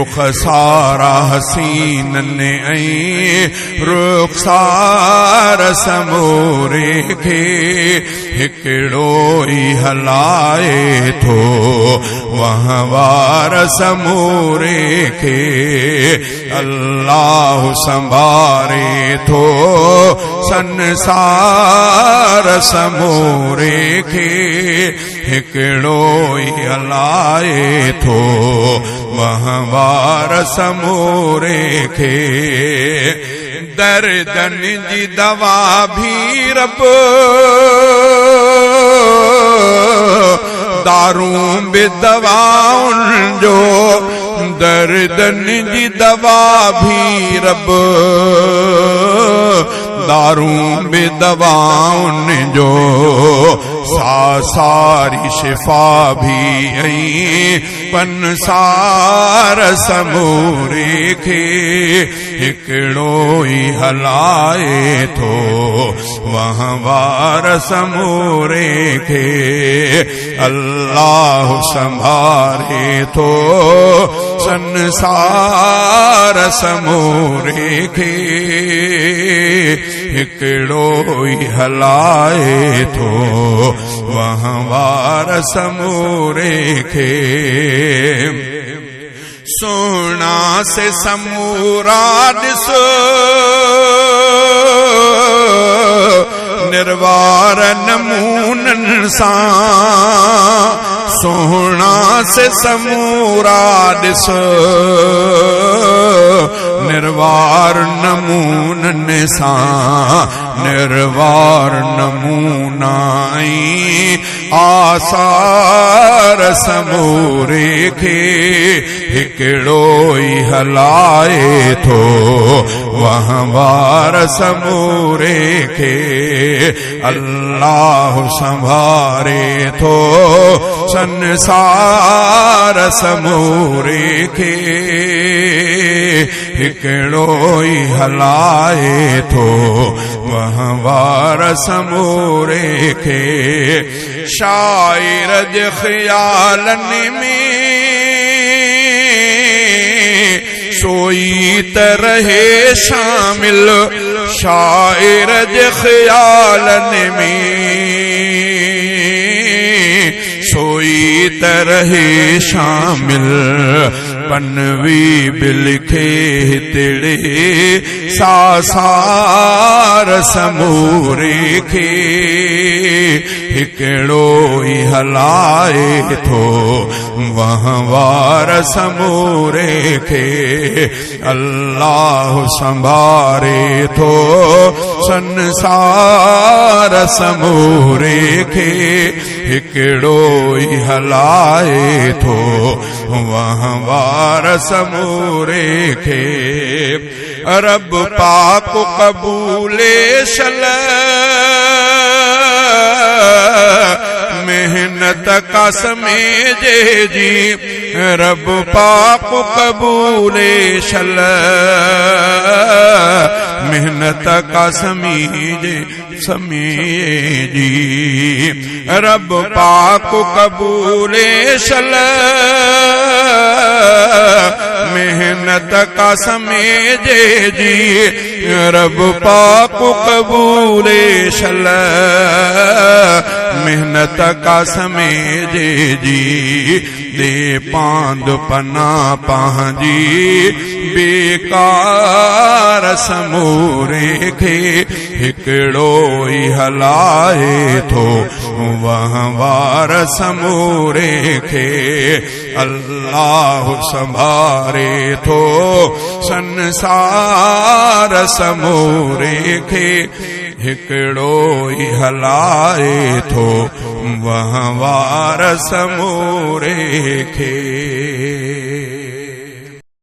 रुखसारा हसीनन ऐं रुखसार समूरे खे हिकिड़ो ई हलाए थो वहवार समूरे खे। अल्लाह संभारे थो संसार समूरे खे हिकिड़ो ई हलाए थो वहवार समूरे खे। दर्दन जी दवा भी रब दारूं बि दवाउन जो दर्दन जी दवा भी रब दारूं बि दवाउन जो सारी शिफा भी ऐं पंसार समूरे खे हिकिड़ो ई हलाए थो वहवार समूरे खे। अल्लाह संभारे थो संसार समूरे खे हिकिड़ो ई हलाए थो वहवार समूरे खे। सोना से समूरा ॾिसो निर्वार नमूनन सां सोना से समूरा ॾिसो निर्वार नमूनन सां निर्वार नमूना आसार समूरे खे हिकिड़ो ई हलाए थो वहवार समूरे खे। अल्लाह संभारे थो संसार समूरे खे हिकिड़ो ई हलाए थो वहवार समूरे खे। शायर जे ख़यालन में सोई त रहे शामिल शायर जे ख़यालन में सोई त रहे शामिल पनवी बिलखे तिड़े सासार समूरे खे हिकिड़ो ई हलाए थो वहवार समूरे खे। अल्लाह संभारे थो संसार समूरे खे हिकिड़ो ई हलाए थो वहवार समूरे खे। रब पाक कबूले शल मेहनत कसमे जे जी रब पाक कबूले शल मेहनत कसमी जे समी जी रब पाक कबूले शल मेहनत कसमे जे जी रब पाक कबूले शल मेहनत कसमे जे जी दे पांद पना पंहिंजी बेकार समूरे खे हिकिड़ो ई हलाए थो वहवार समूरे खे। अल्लाह संभारे थो संसार समूरे खे हिकिड़ो ई हलाए थो वहवार समूरे खे।